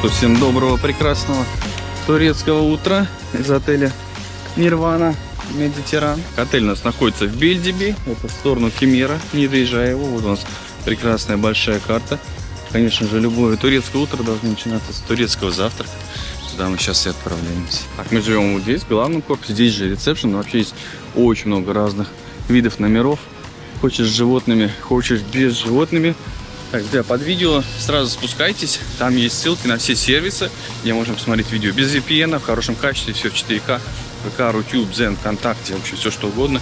что, всем доброго, прекрасного турецкого утра из отеля Нирвана Медитеран. Отель у нас находится в Бельдиби, это в сторону Кемера, не доезжая его. Вот у нас прекрасная большая карта. Конечно же, любое турецкое утро должно начинаться с турецкого завтрака. Туда мы сейчас и отправляемся. Так, мы живем вот здесь, в главном корпусе. Здесь же ресепшн. Вообще есть очень много разных видов номеров. Хочешь с животными, хочешь без животными. Так, друзья, под видео сразу спускайтесь. Там есть ссылки на все сервисы, где можно посмотреть видео без VPN, в хорошем качестве, все в 4К. ВК, Рутюб, Дзен, ВКонтакте, вообще все что угодно.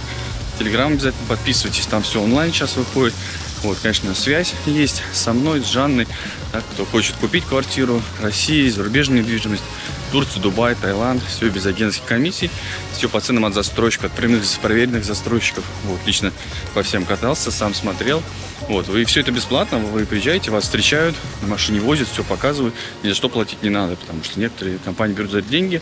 Телеграм обязательно подписывайтесь, там все онлайн сейчас выходит. Вот, конечно, связь есть со мной, с Жанной. Так, кто хочет купить квартиру в России, зарубежную недвижимость, Турция, Дубай, Таиланд, все без агентских комиссий, все по ценам от застройщика, от прямых проверенных застройщиков. Вот, лично по всем катался, сам смотрел. Вот, и все это бесплатно, вы приезжаете, вас встречают, на машине возят, все показывают, ни за что платить не надо, потому что некоторые компании берут за это деньги.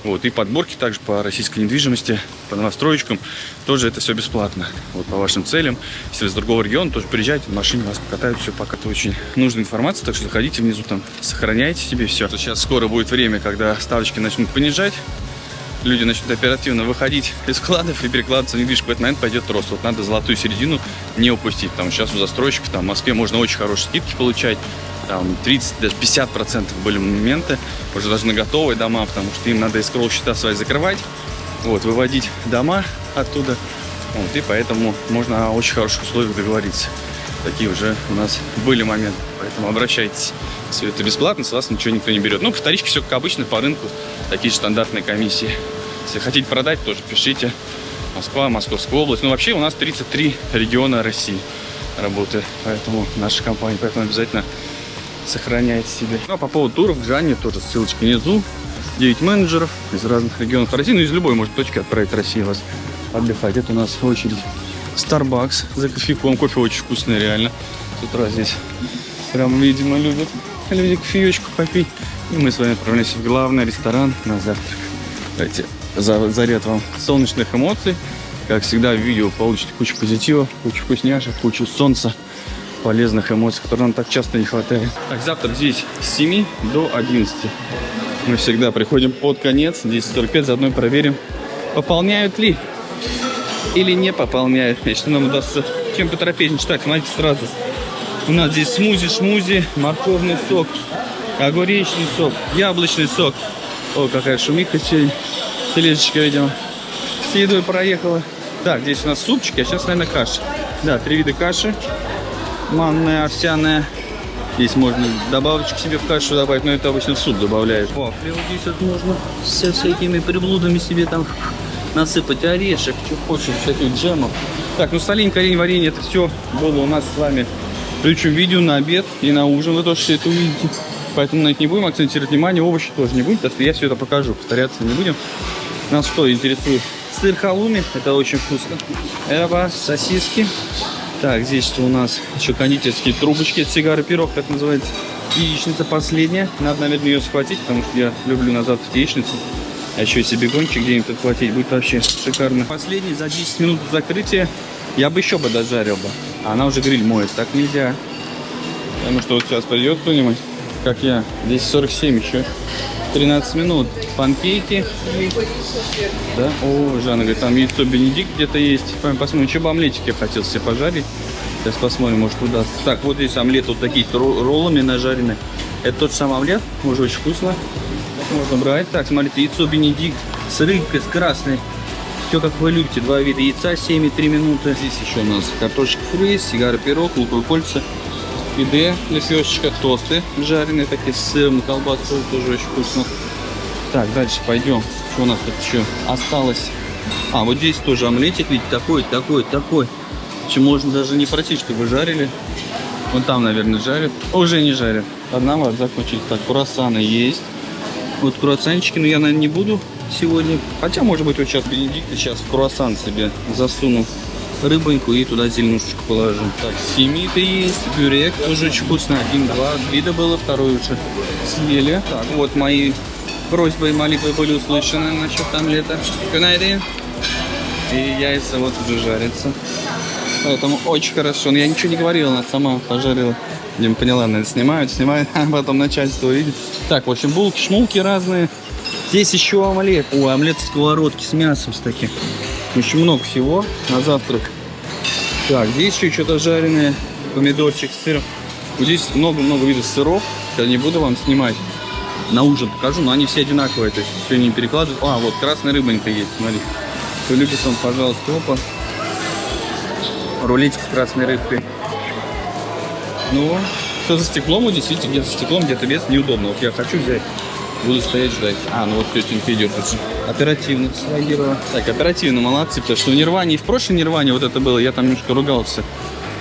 Вот, и подборки также по российской недвижимости, по новостроечкам, тоже это все бесплатно. Вот, по вашим целям, если вы с другого региона, тоже приезжайте, на машине вас покатают, все пока. Это очень нужная информация, так что заходите внизу, там, сохраняйте себе все. Сейчас скоро будет время, когда ставочки начнут понижать, люди начнут оперативно выходить из складов и перекладываться в недвижку. В этот момент пойдет рост. Вот надо золотую середину не упустить, потому что сейчас у застройщиков там в Москве можно очень хорошие скидки получать. Там 30, даже 50% были моменты, уже даже на готовые дома, потому что им надо эскроу счета свои закрывать, вот, выводить дома оттуда, вот, и поэтому можно о очень хороших условиях договориться. Такие уже у нас были моменты, поэтому обращайтесь. Все это бесплатно, с вас ничего никто не берет. Ну, по вторичке все как обычно, по рынку, такие же стандартные комиссии. Если хотите продать, тоже пишите. Москва, Московская область. Ну, вообще у нас 33 региона России работает, поэтому наша компания, поэтому обязательно сохраняйте себе. Ну, а по поводу туров к Жанне тоже ссылочка внизу. 9 менеджеров из разных регионов России, ну, из любой, может, точки отправить в Россию вас отдыхать. Это у нас очередь Starbucks за кофейком. Кофе очень вкусный, реально. С утра здесь прям, видимо, любят люди кофеечку попить. И мы с вами отправляемся в главный ресторан на завтрак. Давайте заряд вам солнечных эмоций. Как всегда, в видео получите кучу позитива, кучу вкусняшек, кучу солнца, полезных эмоций, которые нам так часто не хватает. Так, завтрак здесь с 7 до 11. Мы всегда приходим под конец, 10:45, заодно проверим, пополняют ли или не пополняют. Если нам удастся чем потрапезничать. Так, смотрите сразу. У нас здесь смузи-шмузи, морковный сок, огуречный сок, яблочный сок. О, какая шумиха сегодня. Тележечка, видимо, с едой проехала. Так, здесь у нас супчики, а сейчас, наверное, каша. Да, 3 вида каши. Манная, овсяная. Здесь можно добавочку себе в кашу добавить, но это обычно в суп добавляют. Вафли вот здесь вот можно со всякими приблудами себе там насыпать, орешек, что хочешь, всяких джемов. Так, ну соленье, корень, варенье, это все было у нас с вами. Причем видео на обед и на ужин, вы тоже все это увидите. Поэтому на это не будем акцентировать внимание, овощи тоже не будем, потому что я все это покажу, повторяться не будем. Нас что интересует? Сыр халуми, это очень вкусно. Эва, сосиски. Так, здесь что у нас? Еще кондитерские трубочки от сигары пирог, так называется. Яичница последняя. Надо, наверное, ее схватить, потому что я люблю на завтрак яичницу. А еще если бегончик где-нибудь отхватить, будет вообще шикарно. Последний, за 10 минут до закрытия, я бы еще дожарил бы. А она уже гриль моет, так нельзя. Потому что вот сейчас придет кто-нибудь, как я. Здесь 47 еще. 13 минут. Панкейки. Да? О, Жанна говорит, там яйцо Бенедикт где-то есть. Посмотрим, что бы омлетик я хотел себе пожарить. Сейчас посмотрим, может удастся. Так, вот здесь омлет вот такие роллами нажарены. Это тот же самый омлет, уже очень вкусно. Можно брать. Так, смотрите, яйцо Бенедикт с рыбкой, с красной. Все как вы любите. 2 вида яйца, 7,3 минуты. Здесь еще у нас картошка фри, сигара пирог, луковые кольца. Пиде, лепешечка, тосты жареные такие с сыром, колбасой, тоже очень вкусно. Так, дальше пойдем. Что у нас тут еще осталось? А, вот здесь тоже омлетик, видите, такой. Чем можно даже не просить, чтобы жарили. Вон там, наверное, жарят. Уже не жарят. Одна закончилась. Так, круассаны есть. Вот круассанчики, но я, наверное, не буду сегодня. Хотя, может быть, вот сейчас Бенедикт, сейчас в круассан себе засуну рыбоньку и туда зеленушечку положу. Так, семиты есть, бюрек тоже очень вкусно. 1-2 вида было, второй уже съели. Так, вот мои просьбы и молитвы были услышаны насчет омлета. И яйца вот уже жарятся. Поэтому очень хорошо. Но я ничего не говорил, она сама пожарила. Дима поняла, наверное, снимают, а потом начальство увидит. Так, в общем, булки, шмулки разные. Здесь еще омлет. О, омлет в сковородке с мясом, с таким. Очень много всего на завтрак. Так, здесь еще что-то жареное. Помидорчик с сыром. Вот здесь много-много видов сыров. Я не буду вам снимать. На ужин покажу, но они все одинаковые. То есть все не перекладывают. А, вот красная рыбонька есть, смотри. Кто любит, он, пожалуйста, опа. Рулетик с красной рыбкой. Ну, все за стеклом, вот действительно, где-то за стеклом, где-то без, неудобно. Вот я хочу взять, буду стоять ждать. А, ну вот тетенька идет. Оперативно среагировала. Так, оперативно, молодцы, потому что в Нирване, и в прошлой Нирване вот это было, я там немножко ругался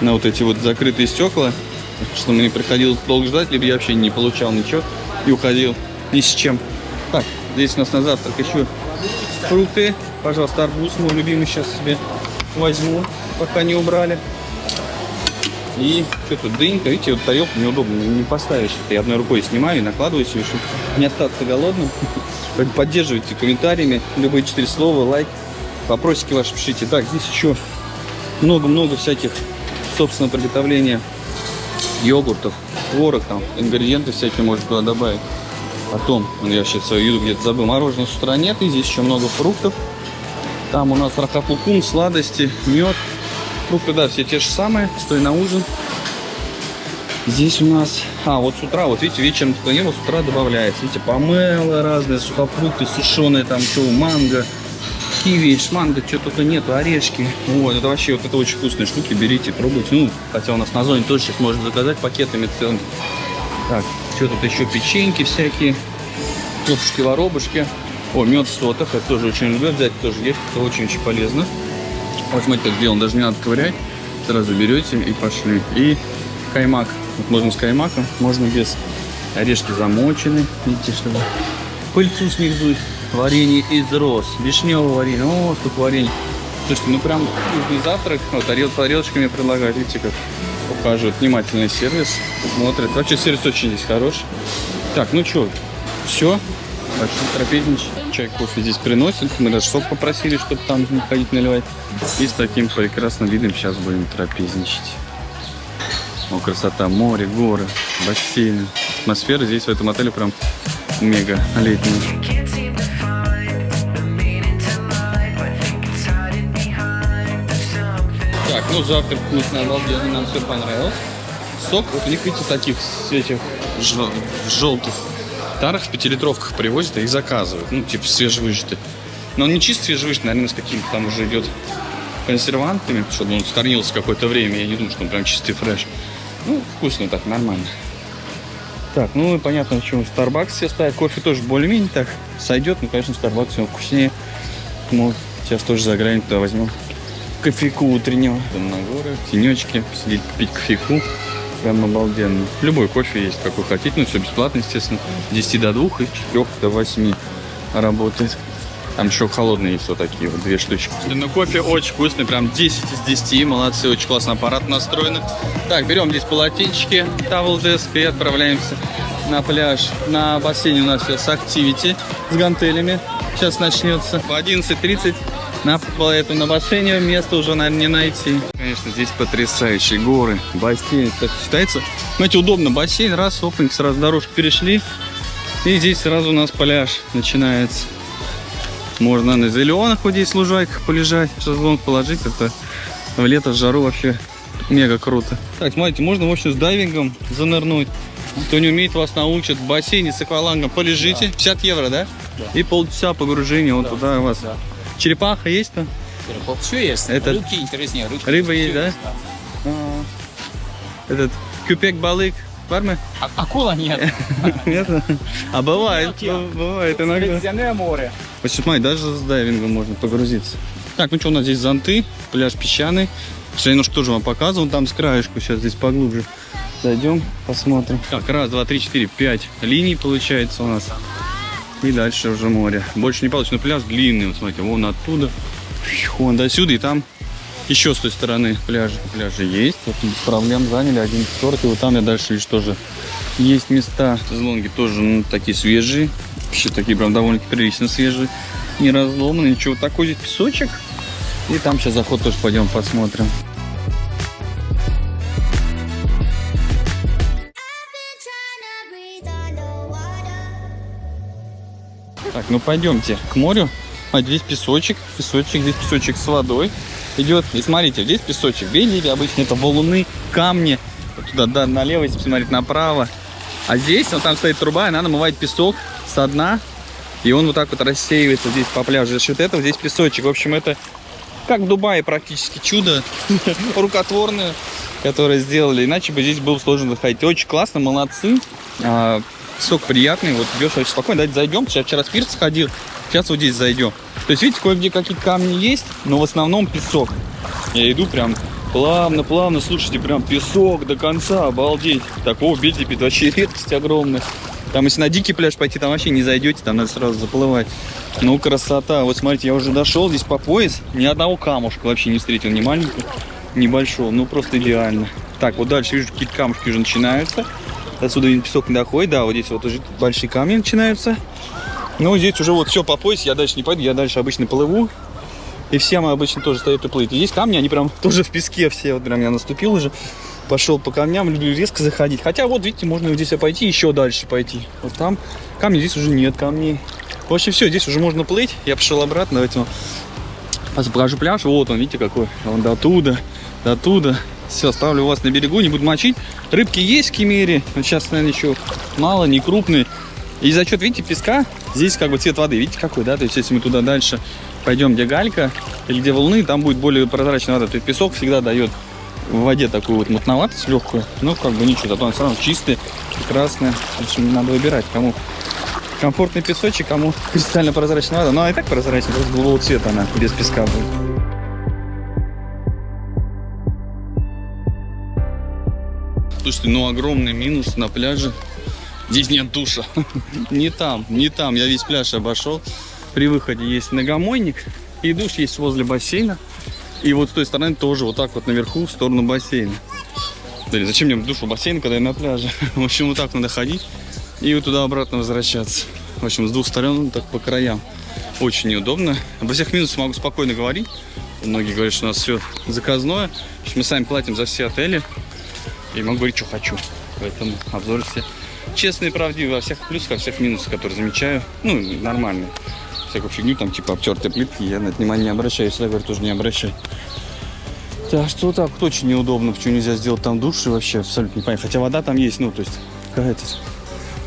на вот эти вот закрытые стекла, что мне приходилось долго ждать, либо я вообще не получал ничего и уходил ни с чем. Так, здесь у нас на завтрак еще фрукты. Пожалуйста, арбуз, мой любимый, сейчас себе возьму, пока не убрали. И что тут, дынька, видите, вот тарелку неудобно, не поставишь. Я одной рукой снимаю и накладываю себе, чтобы не остаться голодным. Поддерживайте комментариями, любые 4 слова, лайк, вопросики ваши пишите. Так, здесь еще много-много всяких, собственно, приготовления йогуртов, творог, там, ингредиенты всякие можно туда добавить. Потом, я сейчас свою еду где-то забыл, мороженого с утра нет, и здесь еще много фруктов. Там у нас рахапукум, сладости, мед. Фрукты, да, все те же самые, что и на ужин. Здесь у нас... А, вот с утра, вот видите, вечером кто не был, с утра добавляется. Видите, помело разные, сухофрукты, сушеные, там, что, манго, киви, манго, что только нету, орешки. Вот, это вообще, вот это очень вкусные штуки, берите, пробуйте. Ну, хотя у нас на зоне тоже сейчас можно заказать пакетами целыми. Так, что тут еще, печеньки всякие, кофушки, воробушки. О, мед в сотах, это тоже очень люблю взять, тоже есть, это очень-очень полезно. Вот смотрите, как сделано, даже не надо ковырять, сразу берете и пошли. И каймак, вот можно с каймаком, можно без, орешки замочены, видите, чтобы пыльцу с них сдуть. Варенье из роз, вишневое варенье, о, сколько варенья. Слушайте, ну прям вкусный завтрак, вот тарелочками предлагают, видите, как ухаживают, внимательный сервис, смотрят. Вообще сервис очень здесь хороший. Так, ну что, все. Пошли трапезничать. Чай, кофе здесь приносят. Мы даже сок попросили, чтобы там не ходить наливать. И с таким прекрасным видом сейчас будем трапезничать. О, красота, море, горы, бассейны. Атмосфера здесь в этом отеле прям мега летняя. Так, ну завтрак вкусный, обалденный, нам все понравилось. Сок, вот у них, видите, таких этих желтых тарах в 5-литровках привозят и их заказывают. Ну, типа свежевыжатый. Но он не чисто свежевыжатый, наверное, с какими-то там уже идет консервантами, чтобы он сохранился какое-то время. Я не думаю, что он прям чистый фреш. Ну, вкусно так, нормально. Так, ну и понятно, почему Starbucks все ставят. Кофе тоже более-менее так сойдет. Ну, конечно, Starbucks все вкуснее. Ну, сейчас тоже заглянем туда, возьмем кофейку утреннего. Там на горы, тенечки, сидеть, пить кофейку. Прям обалденно. Любой кофе есть, какой хотите. Ну, все бесплатно, естественно. С 10 до 2 и с 4 до 8 работает. Там еще холодные есть вот такие вот 2 штучки. Ну, кофе очень вкусный, прям 10 из 10. Молодцы, очень классно аппарат настроен. Так, берем здесь полотенчики, towel desk и отправляемся на пляж. На бассейне у нас сейчас активити с гантелями. Сейчас начнется в 11:30. На бассейне место уже, наверное, не найти. Конечно, здесь потрясающие горы, бассейн, так считается. Знаете, удобно, бассейн, раз, опаньки, сразу дорожку перешли. И здесь сразу у нас пляж начинается. Можно на зеленых вот здесь лужайках полежать, шезлонг положить. Это в лето, в жару вообще мега круто. Так, смотрите, можно, в общем, с дайвингом занырнуть. Кто не умеет, вас научат. В бассейне с аквалангом полежите. 50 евро, да? Да. И полчаса погружения вот туда у вас. Да. Черепаха есть-то? Черепаха все есть. Это... Рыбки интереснее. Рыба есть, да? Этот кюпек-балык. Фармы? Акула нет. Нет? А бывает, бывает иногда. Средиземное море. Посмотри, даже с дайвингом можно погрузиться. Так, ну что, у нас здесь зонты, пляж песчаный. Я немножко тоже вам показывал, там с краешку, сейчас здесь поглубже зайдем, посмотрим. Так, 1, 2, 3, 4, 5 линий получается у нас. И дальше уже море. Больше не получится, но пляж длинный, вот смотрите, вон оттуда, вон до сюда, и там еще с той стороны пляжи есть. Вот без проблем заняли 11:40, и вот там я дальше вижу тоже есть места. Шезлонги тоже такие свежие, вообще такие прям довольно прилично свежие, не разломанные, ничего. Вот такой здесь песочек, и там сейчас заход тоже пойдем посмотрим. Так, ну пойдемте к морю. А здесь песочек, здесь песочек с водой идет. И смотрите, здесь песочек. Видите, обычно это валуны, камни. Вот туда, да, налево, если посмотреть направо. А здесь, вот там стоит труба, она намывает песок со дна. И он вот так вот рассеивается здесь по пляжу. За счет этого здесь песочек. В общем, это как в Дубае практически чудо рукотворное, которое сделали. Иначе бы здесь было сложно заходить. Очень классно, молодцы. Песок приятный. Вот идешь очень спокойно. Давайте зайдем. Сейчас вчера с пирса ходил. Сейчас вот здесь зайдем. То есть, видите, кое-где какие-то камни есть, но в основном песок. Я иду прям плавно, слушайте, прям песок до конца, обалдеть. Такого в Бельдипе вообще редкость огромная. Там, если на дикий пляж пойти, там вообще не зайдете, там надо сразу заплывать. Ну, красота. Вот смотрите, я уже дошел здесь по пояс, ни одного камушка вообще не встретил, ни маленького, ни большого. Ну, просто идеально. Так, вот дальше вижу, какие-то камушки уже начинаются. Отсюда песок не доходит, да, вот здесь вот уже большие камни начинаются. Ну, здесь уже вот все по пояс, я дальше не пойду, я дальше обычно плыву. И все мы обычно тоже стоят и плывут. И здесь камни, они прям тоже в песке все. Вот прям я наступил уже, пошел по камням, люблю резко заходить. Хотя вот, видите, можно здесь пойти, еще дальше пойти. Вот там камни, здесь уже нет камней. В общем, все, здесь уже можно плыть. Я пошел обратно, давайте вам покажу пляж. Вот он, видите, какой. Он до туда. Все, ставлю вас на берегу, не буду мочить. Рыбки есть в Кемере. Вот сейчас, наверное, еще мало, не крупные. И за счет, видите, песка, здесь как бы цвет воды, видите, какой, да? То есть, если мы туда дальше пойдем, где галька или где волны, там будет более прозрачная вода. То есть, песок всегда дает в воде такую вот мутноватость легкую. Но как бы ничего, зато он все равно чистый, прекрасный. В общем, надо выбирать, кому комфортный песочек, кому кристально прозрачная вода. Ну, а и так прозрачная, просто голубого цвета она, без песка будет. Слушайте, ну огромный минус на пляже. Здесь нет душа. Не там. Я весь пляж обошел. При выходе есть многомойник. И душ есть возле бассейна. И вот с той стороны тоже вот так вот наверху в сторону бассейна. Блин, зачем мне душ в бассейне, когда я на пляже? В общем, вот так надо ходить. И вот туда обратно возвращаться. В общем, с двух сторон, так по краям. Очень неудобно. Обо всех минусах могу спокойно говорить. Многие говорят, что у нас все заказное. Мы сами платим за все отели. И могу говорить, что хочу. Поэтому обзоры все честные и правдивые, во всех плюсах, во всех минусах, которые замечаю. Ну, нормально. Всякую фигню, там, типа обтертые плитки, я на это внимание не обращаю. Если я говорю, тоже не обращаю. Так что вот так вот очень неудобно. Почему нельзя сделать там душ, вообще абсолютно не понятно. Хотя вода там есть, ну, то есть какая-то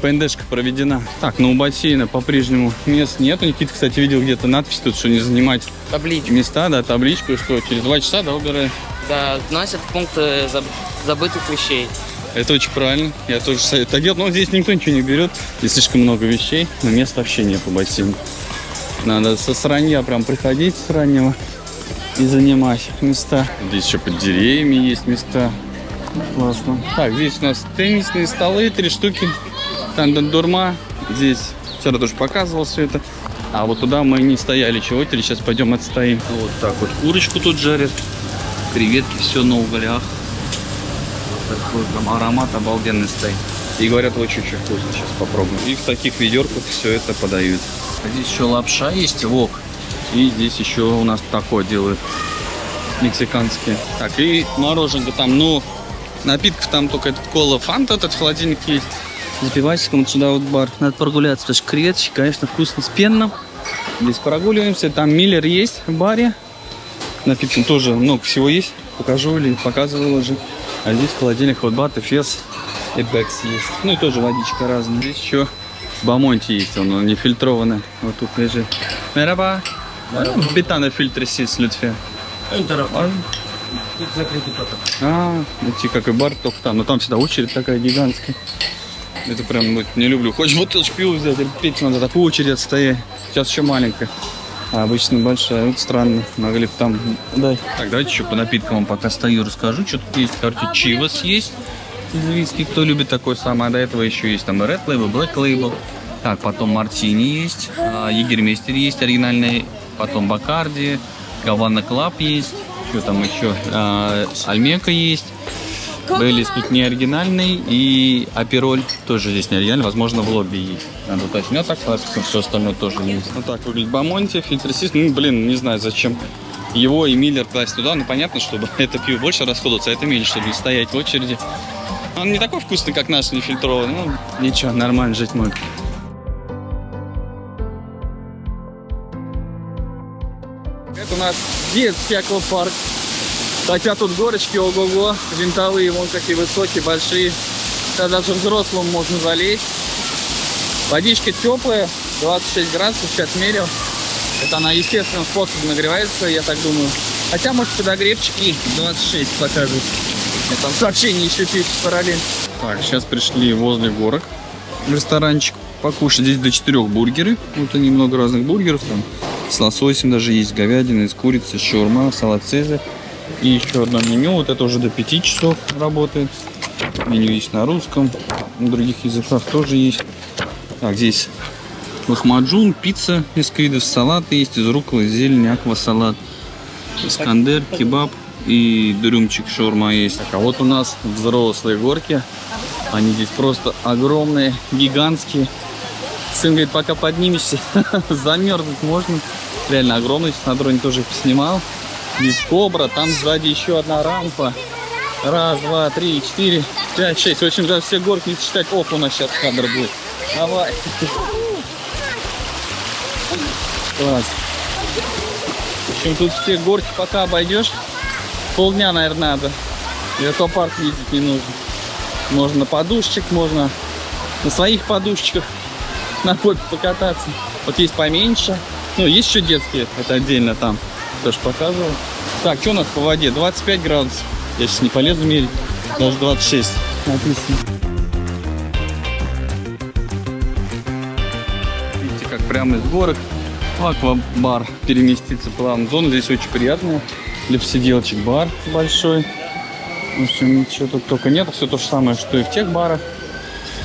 ПНДшка проведена. Так, ну у бассейна по-прежнему мест нету. Никита, кстати, видел где-то надпись тут, что не занимать места, да, табличку, что через 2 часа, да, убираем. Да, вносят пункты забытых вещей. Это очень правильно. Я тоже советую так делать. Но здесь никто ничего не берет. Здесь слишком много вещей, но места вообще нет в бассейне. Надо с ранья прям приходить с раннего и занимать места. Здесь еще под деревьями есть места. Классно. Так, здесь у нас теннисные столы, 3 штуки. Тандем-дурма. Здесь вчера тоже показывал все это. А вот туда мы не стояли, чего очередь. Сейчас пойдем отстоим. Вот так вот курочку тут жарят. Креветки, все на углях. Вот такой прям аромат обалденный стоит. И говорят, очень-очень вкусно. Сейчас попробуем. И в таких ведерках все это подают. Здесь еще лапша есть, вок. И здесь еще у нас такое делают. Мексиканские. Так, и мороженка там, ну, напитков там только этот кола, фанта, этот в холодильнике есть. Запивайся, вот сюда вот бар. Надо прогуляться, потому что креветочки, конечно, вкусно с пенным. Здесь прогуливаемся. Там Миллер есть в баре. Напиткам тоже много всего есть. Покажу или показывал уже. А здесь в холодильник вот Бат, Эфес и Бекс есть. Ну и тоже водичка разная. Здесь еще Бамонти есть, он не фильтрованный. Вот тут лежит. Мераба. Бетана фильтр сис лютфе. Тут закрытый поток. Идти как и бар, только там. Но там всегда очередь такая гигантская. Это прям вот, не люблю. Хочешь бутылочку пива взять, пить надо такую очередь стоять. Сейчас еще маленькая. А обычно большая. Вот странно. Могли бы там... Дай. Так, давайте еще по напиткам вам пока стою, расскажу. Что тут есть. Короче, чивас есть. Из виски, кто любит такой самый. А до этого еще есть там Red Label, Black Label. Так, потом мартини есть. Егермейстер есть оригинальный. Потом Бакарди. Гавана Клаб есть. Что там еще? Альмека есть. Бейлис тут не оригинальный. И Апероль тоже здесь не оригинальный. Возможно, в лобби есть. Надо уточнить. А так, все остальное тоже есть. Вот так выглядит Бамонти, фильтрсис. Ну, блин, не знаю, зачем его и Миллер класть туда. Ну, понятно, чтобы это пиво больше расходоваться, а это меньше, чтобы не стоять в очереди. Он не такой вкусный, как наш, нефильтрованный. Ну, ничего, нормально жить можно. нас детский аквапарк. Хотя тут горочки, ого-го, винтовые, вон какие высокие, большие. Тогда даже взрослым можно залезть. Водичка теплая, 26 градусов, сейчас мерил. Это она естественным способом нагревается, я так думаю. Хотя, может, подогревчики 26 покажут. Я там сообщение еще пишет параллельно. Так, сейчас пришли возле горок в ресторанчик покушать. Здесь до 4 бургеры. Вот они, много разных бургеров. Там с лососем даже есть, говядина, из курицы, шаурма, салат цезарь. И еще одно меню. Вот это уже до 5 часов работает. Меню есть на русском. На других языках тоже есть. Так, здесь лахмаджун, пицца, несколько видов салата есть, из рукколы, зелени, аквасалат, искандер, кебаб и дурюмчик шаурма есть. Так, а вот у нас взрослые горки. Они здесь просто огромные, гигантские. Сын говорит, пока поднимешься, замерзнуть можно. Реально огромный, на дроне тоже их снимал. Здесь кобра, там сзади еще одна рампа. Раз, два, три, 4, 5, 6. В общем, даже все горки не сосчитать. Оп, у нас сейчас кадр будет. Давай. Класс. В общем, тут все горки пока обойдешь. Полдня, наверное, надо. И аквапарк ездить не нужно. Можно на подушечек, можно на своих подушечках на попе покататься. Вот есть поменьше. Ну, есть еще детские. Это отдельно там. Тоже показывал. Так, что у нас по воде? 25 градусов. Я сейчас не полезу мерить. Даже 26 написано. Видите, как прямо из горок в аквабар переместиться плавно. Зона здесь очень приятная. Для посиделочек бар большой. В общем, ничего тут только нет. Все то же самое, что и в тех барах.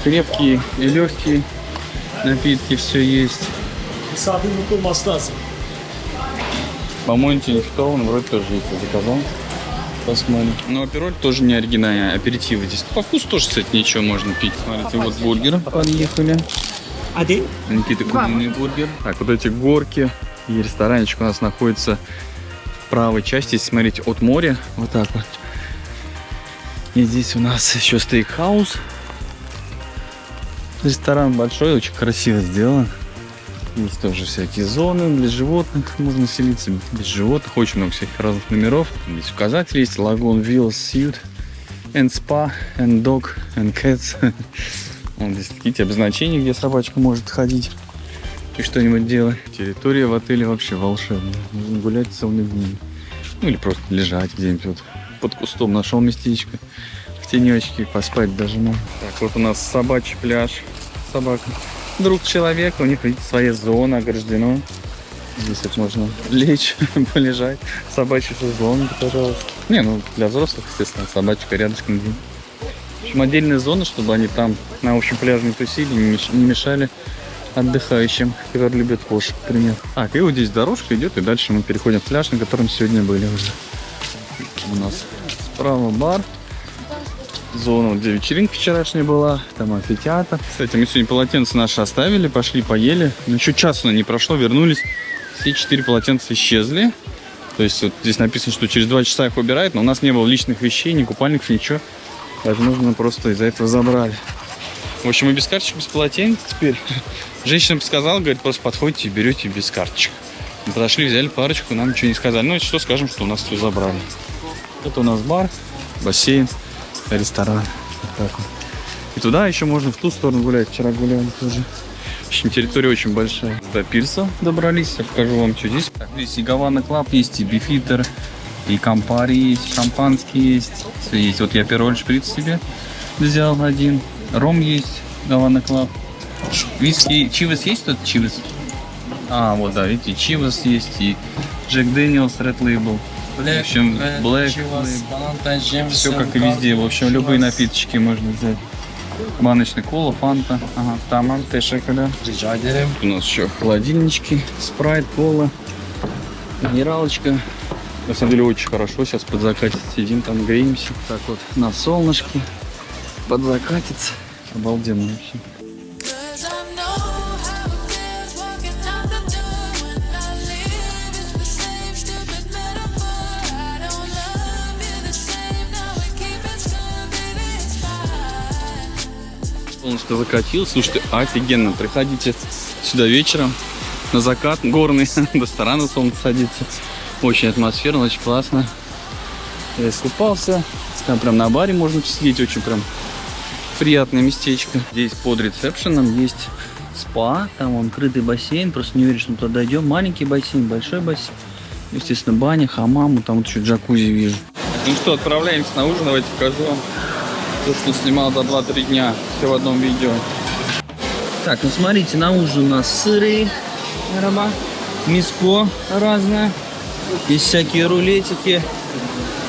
Крепкие и легкие напитки, все есть. По-моему, тинифтован вроде тоже есть. Я заказал. Посмотрим. Но апероль тоже не оригинальный, аперитивы здесь. По вкусу тоже, кстати, ничего можно пить. Смотрите, вот бургеры подъехали. Какие-то куриный бургер. Так, вот эти горки. И ресторанчик у нас находится в правой части. Если смотреть от моря, вот так вот. И здесь у нас еще стейкхаус. Ресторан большой, очень красиво сделан. Есть тоже всякие зоны для животных. Можно селиться без животных. Очень много всяких разных номеров. Здесь указатель есть. Lagoon Villas Suite and Spa and Dog and Cats. Вот здесь какие-то обозначения, где собачка может ходить и что-нибудь делать. Территория в отеле вообще волшебная. Можно гулять целыми днями. Ну или просто лежать где-нибудь вот под кустом. Нашел местечко в тенечке, поспать даже можно. Так, вот у нас собачий пляж. Собака. Друг человека, у них, видите, своя зона ограждена. Здесь вот можно лечь, полежать. Собачий шезлонг, пожалуйста. Не, ну для взрослых, естественно, собачка рядышком. В общем, отдельная зона, чтобы они там на общем пляже не тусили, не мешали отдыхающим, которые любят кошек, например. Так, и вот здесь дорожка идет, и дальше мы переходим в пляж, на котором сегодня были уже. У нас справа бар. Зона, где вечеринка вчерашняя была, там амфитеатр. Кстати, мы сегодня полотенца наши оставили, пошли поели. Но еще часа не прошло, вернулись. Все 4 полотенца исчезли. То есть вот здесь написано, что через 2 часа их убирают, но у нас не было личных вещей, ни купальников, ничего. Возможно, просто из-за этого забрали. В общем, мы без карточек, без полотенец теперь. Женщина сказала, говорит, просто подходите и берете без карточек. Мы подошли, взяли парочку, нам ничего не сказали. Ну, что скажем, что у нас все забрали. Это у нас бар, бассейн. Ресторан. Вот так вот. И туда еще можно в ту сторону гулять. Вчера гуляли тоже. В общем, территория очень большая. До пирса добрались. Я покажу вам, что здесь. Так, здесь и Гавана Клаб есть, и Бифитер, и Кампари есть, шампанский есть. Все есть. Вот я апероль шприц себе взял один. Ром есть, Гавана Клаб. Виски. Чивас есть тут? Чивас. А, вот, да, видите, Чивас есть, и Джек Дэниелс, Red Label. В общем, Black, все как и везде. В общем, любые напиточки можно взять. Баночный кола, фанта. Ага, тамам, шоколад. У нас еще холодильнички, спрайт, кола, минералочка. На самом деле очень хорошо. Сейчас под закатец сидим, там греемся. Так вот, на солнышке, под закатец. Обалденно вообще. Солнышко закатилось. Слушайте, офигенно. Приходите сюда вечером на закат горный. До рано солнце садится. Очень атмосферно, очень классно. Я искупался. Там прям на баре можно сидеть, очень прям приятное местечко. Здесь под ресепшеном есть спа, там он крытый бассейн, просто не уверен, что мы туда дойдем. Маленький бассейн, большой бассейн. Естественно, баня, хамам, там вот еще джакузи вижу. Ну что, отправляемся на ужин, давайте покажу вам то, что снимал за 2-3 дня, все в одном видео. Так, ну смотрите, на ужин у нас сыры, миско разное, есть всякие рулетики,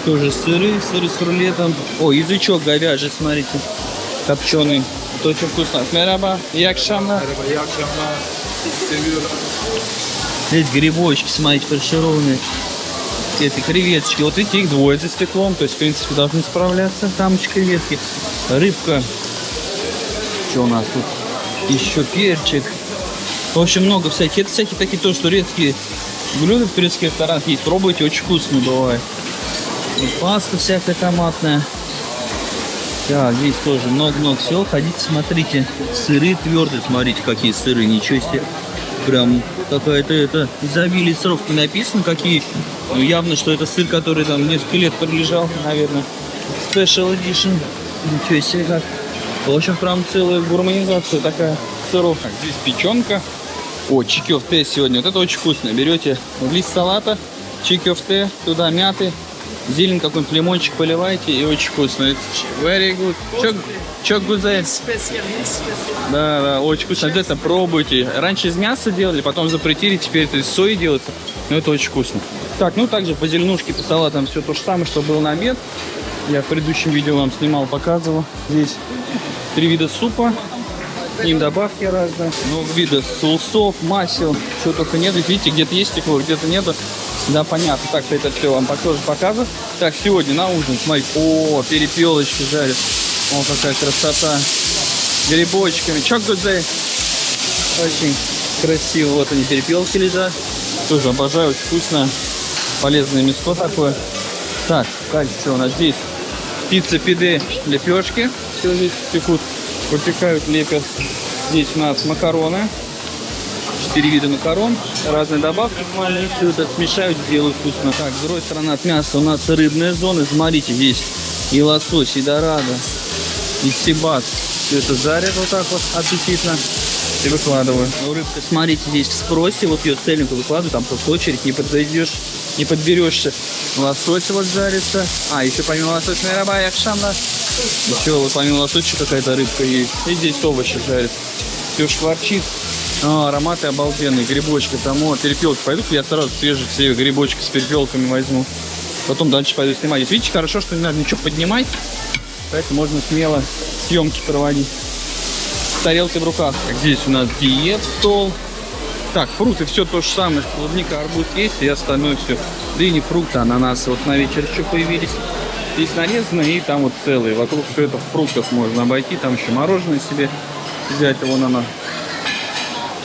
тоже сыры с рулетом. О, язычок говяжий, смотрите, копченый, это очень вкусно. Мераба, якшамна. Здесь грибочки, смотрите, фаршированные. Это креветочки. Вот видите, их двое за стеклом. То есть, в принципе, должны справляться. Там креветки. Рыбка. Что у нас тут? Еще перчик. В общем, много всяких. Это всякие такие тоже турецкие блюда в турецких ресторанах есть. Пробуйте, очень вкусно бывает. Вот паста всякая томатная. Да, здесь тоже много-много всего. Ходите, смотрите. Сыры твердые. Смотрите, какие сыры. Ничего себе. Прям какая-то это изобилие сыров не написано, какие. Ну, явно, что это сыр, который там несколько лет пролежал, наверное. Special Edition. Ничего себе как. В общем, прям целая гурманизация такая сыров. Так, здесь печенка. О, чикёфте сегодня. Вот это очень вкусно. Берете лист салата, чикёфте, туда мяты, зелень, какой-нибудь лимончик поливаете, и очень вкусно. It's very good. Чок гузель. Да, очень вкусно. Обязательно пробуйте. Раньше из мяса делали, потом запретили, теперь это из сои делается. Но это очень вкусно. Так, ну также по зеленушке, по салатам все то же самое, что было на обед. Я в предыдущем видео вам снимал, показывал. Здесь 3 вида супа. К ним добавки разные. Много видов соусов, масел. Чего только нет. Видите, где-то есть стекло, где-то нету. Да, понятно. Так, это все вам тоже показываю. Так, сегодня на ужин, смотрите. О, перепелочки жарят. О, какая красота. Грибочками. Чок гудзей. Очень красиво. Вот они, перепелки лежат. Тоже обожаю, очень вкусно. Полезное мясо такое. Так, дальше что у нас здесь? Пицца пиде, лепешки. Все здесь пекут. Выпекают, лепят. Здесь у нас макароны. 4 вида макарон. Разные добавки. Все это смешают, делают вкусно. Так, с другой стороны от мяса у нас рыбная зона. Смотрите, здесь и лосось, и дорадо, и сибас. Все это жарят вот так вот аппетитно. И выкладываю. Ну, рыбка, смотрите, здесь в спросе. Вот ее цельнику выкладываю. Там просто очередь, не подойдешь, не подберешься. Лосось вот жарится. А, еще помимо лосося, наверное, якшамна. Еще вот помимо лосося какая-то рыбка есть. И здесь овощи жарят. Все шкварчит. Ароматы обалденные. Грибочки там. О, перепелки пойдут. Я сразу свежих все грибочки с перепелками возьму. Потом дальше пойду снимать. Здесь, видите, хорошо, что не надо ничего поднимать. Поэтому можно смело съемки проводить. Тарелки в руках. Так, здесь у нас диет стол. Так, фрукты, все то же самое. Клубника, арбуз есть, и остальное все. Дыни, фрукты, ананасы. Вот на вечер еще появились. Здесь нарезанные и там вот целые. Вокруг все это фруктов можно обойти. Там еще мороженое себе взять. Вон оно.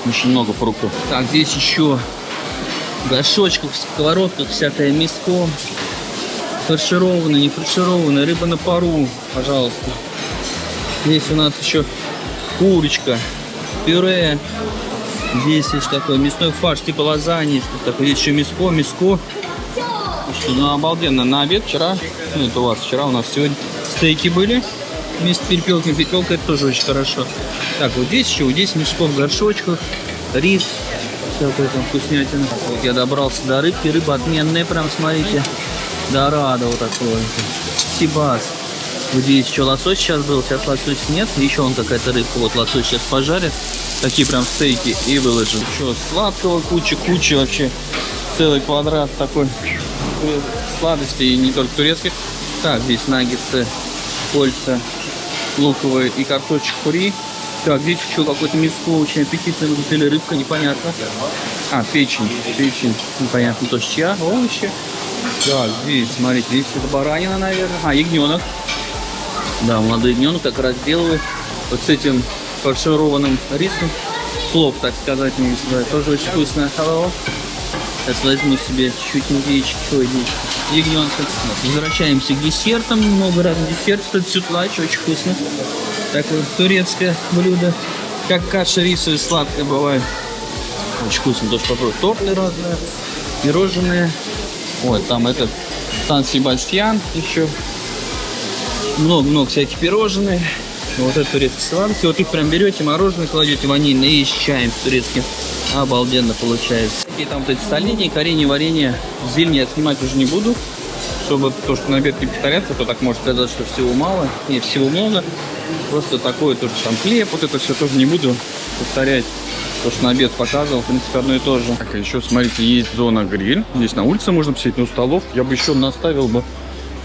Очень много фруктов. Так, здесь еще в горшочках, в сковородках всякое мяско. Фаршированное, не фаршированное. Рыба на пару, пожалуйста. Здесь у нас еще курочка, пюре. Здесь есть такой мясной фарш, типа лазаньи. Что такое. Здесь еще мяско. Что, ну, обалденно. На обед вчера, ну это у вас вчера, у нас сегодня стейки были. Вместе с перепелками. Перепелка это тоже очень хорошо. Так, вот здесь еще, вот здесь мяско в горшочках, рис. Всякая там вкуснятина. Вот я добрался до рыбки. Рыба отменная, прям смотрите. Дорадо вот такое. Сибас. Вот здесь еще лосось сейчас был, сейчас лосось нет. Еще он какая-то рыбка, вот лосось сейчас пожарят. Такие прям стейки и выложат. Еще сладкого куча вообще. Целый квадрат такой сладостей, и не только турецких. Так, здесь наггетсы, кольца, луковые и картошечка фри. Так, здесь еще какое-то мяско очень аппетитное. Или рыбка, непонятно. А, печень. Непонятно тоже чья. Овощи. Так, здесь, смотрите, здесь это баранина, наверное. А, ягненок. Да, молодой ягненок как раз делаю. Вот с этим фаршированным рисом. Плов, так сказать, мне сюда. Тоже очень вкусно. Hello. Сейчас возьму себе чуть-чуть индейчик. Ягненка. Возвращаемся к десертам. Много разных десертов. Это сютлач, очень вкусно. Такое турецкое блюдо. Как каша рисовая, сладкая бывает. Очень вкусно. Тоже попробую. Торты разные. Пирожные. Ой, там этот Сан-Себастьян еще. Много-много всяких пирожных. Вот это турецкие сладости. Вот их прям берете, мороженое кладете ванильное и с чаем с турецким. Обалденно получается. И там вот эти столетние, коренья, варенье. Зелень я снимать уже не буду. Чтобы то, что на обед не повторяться, то так может сказать, что всего мало. Нет, всего много. Просто такое тоже там хлеб. Вот это все тоже не буду повторять. То, что на обед показывал, в принципе, одно и то же. Так, еще, смотрите, есть зона гриль. Здесь на улице можно посидеть, но у столов я бы еще наставил бы,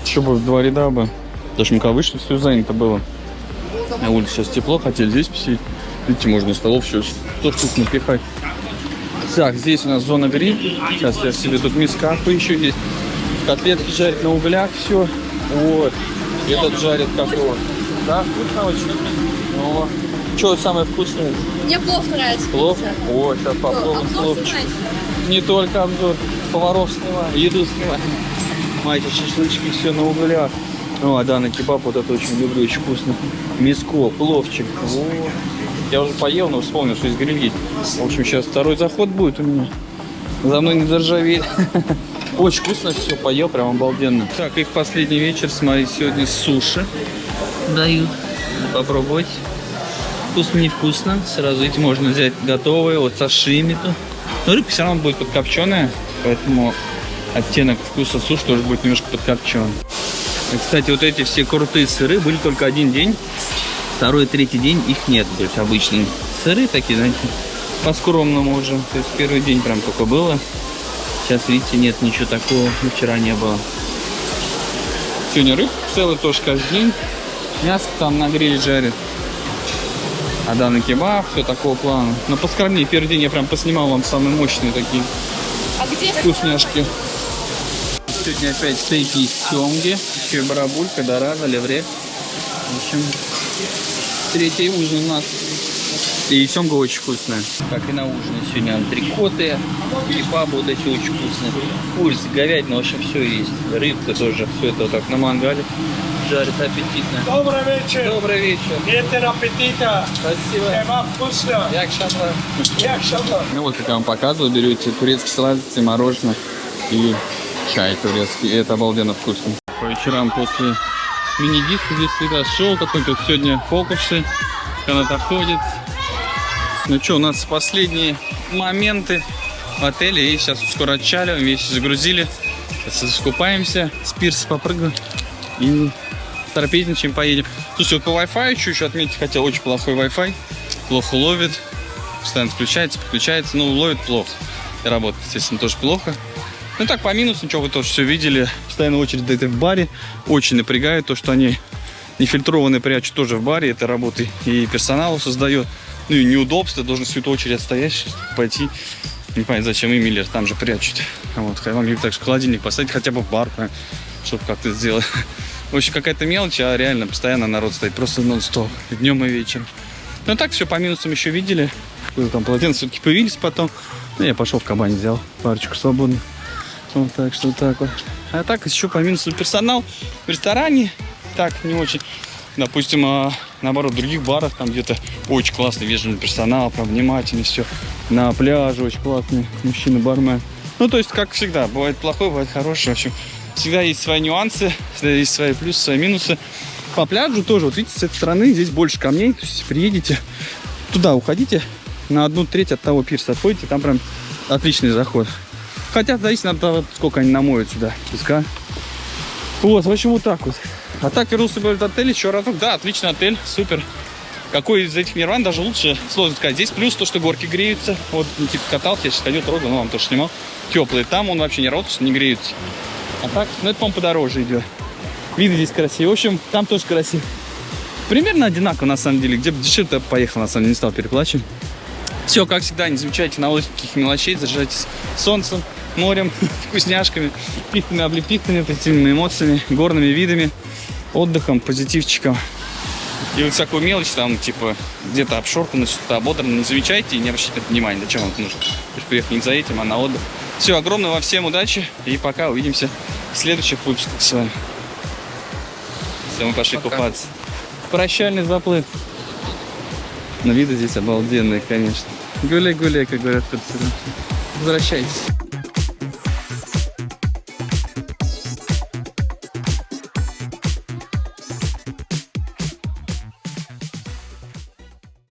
еще бы в 2 ряда бы. Даже мы когда вышли, все занято было. На улице сейчас тепло, хотели здесь посидеть. Видите, можно столов еще 100 штук напихать. Так, здесь у нас зона гриль. Сейчас я себе тут мискафы еще есть. Котлетки жарят на углях, все. Вот. Этот жарит какого. Да, вкусно очень. О. Что самое вкусное? Мне плов нравится. Плов? О, сейчас попробуем пловчик. Не только обзор. Поваров снимаем, еду снимаем. Майте, шашлычки, все на углях. О, Адана кебаб, вот это очень люблю, очень вкусно. Миско, пловчик. О. Я уже поел, но вспомнил, что здесь гриль есть. В общем, сейчас второй заход будет у меня. За мной не заржавеет. Очень вкусно все, поел, прям обалденно. Так, и в последний вечер, смотрите, сегодня суши дают. Попробовать. Вкусно, невкусно. Сразу эти можно взять готовые, вот сашими-то. Но рыбка все равно будет подкопченая, поэтому оттенок вкуса суши тоже будет немножко подкопчен. И, кстати, вот эти все крутые сыры были только один день. Второй, третий день их нет. То есть обычные сыры такие, знаете, по-скромному уже. То есть первый день прям только было. Сейчас, видите, нет ничего такого. Вчера не было. Сегодня рыб целый тоже каждый день. Мясо там на гриле жарят. Адана кебаб, все такого плана. Но поскромнее, первый день я прям поснимал вам самые мощные такие вкусняшки. Сегодня опять стейки из семги, еще и барабулька, дорадо, леврек. В общем, третий ужин у нас. И семга очень вкусная. Как и на ужине сегодня антрикоты, кебабы вот эти очень вкусные. Курица, говядина, в общем, все есть. Рыбка тоже, все это вот так на мангале жарит аппетитно. Добрый вечер. Добрый вечер. Ветер аппетита. Спасибо. Кебаб вкусно. Якшалла. Якшалла. Ну вот, как я вам показываю, берете турецкие сладости, мороженое и чай турецкий. И это обалденно вкусно. По вечерам после мини-диска здесь всегда шоу какой-то. Сегодня фокусы, канат ходит. Ну что, у нас последние моменты в отеле. И сейчас скоро отчаливаем, вещи загрузили. Сейчас искупаемся, с пирса попрыгаем и торпедничаем, поедем. Слушайте, вот по Wi-Fi еще отметить хотел. Очень плохой Wi-Fi. Плохо ловит. Постоянно включается, подключается. Ну, ловит плохо. И работает, естественно, тоже плохо. Ну так, по минусу, ничего, вы тоже все видели. Постоянно очередь где-то в баре. Очень напрягает то, что они нефильтрованные прячут тоже в баре. Это работы и персоналу создает. Ну и неудобство, должен всю эту очередь стоять, пойти. Не понятно, зачем и Миллер там же прячут. Вот, могли бы так же холодильник поставить хотя бы в бар, чтобы как-то сделать. В общем, какая-то мелочь, а реально постоянно народ стоит, просто нон-стоп, днем и вечером. Ну так, все по минусам еще видели. Там полотенца все-таки появились потом. Ну, я пошел в кабане, взял парочку свободных. Вот так, что так вот. А так, еще по минусам персонал в ресторане. Так, не очень. Допустим, наоборот, в других барах там где-то очень классный, вежливый персонал, прям внимательный, все. На пляже очень классный мужчина-бармен. Ну, то есть, как всегда, бывает плохой, бывает хороший. В общем, всегда есть свои нюансы, всегда есть свои плюсы, свои минусы. По пляжу тоже, вот видите, с этой стороны здесь больше камней. То есть, приедете, туда уходите, на 1/3 от того пирса отходите, там прям отличный заход. Хотя, зависит от того, сколько они намоют сюда песка. Вот, в общем, вот так вот. А так вернулся в отель еще разок. Да, отличный отель, супер. Какой из этих Нирван даже лучше сложно сказать. Здесь плюс то, что горки греются. Вот, типа катался, я сейчас ходил, трогал, но вам тоже снимал. Теплые. Там он вообще не работает, не греются. А так, ну это, по-моему, подороже идет. Виды здесь красивые. В общем, там тоже красиво. Примерно одинаково, на самом деле. Где бы дешевле, я поехал, на самом деле, не стал переплачивать. Все, как всегда, не замечайте на улице каких мелочей. Заряжайтесь солнцем, морем, вкусняшками, пихтами, облепихтами, позитивными эмоциями, горными видами, отдыхом, позитивчиком. И вот всякую мелочь, там, типа, где-то обшоркано, что-то ободрано, не замечайте и не обращайте внимания, зачем вам это нужно. Вы же приехали не за этим, а на отдых. Все, огромное вам всем удачи и пока, увидимся в следующих выпусках с вами. Все, мы пошли купаться. Прощальный заплыв. Но виды здесь обалденные, конечно. Гуляй-гуляй, как говорят. Возвращайтесь.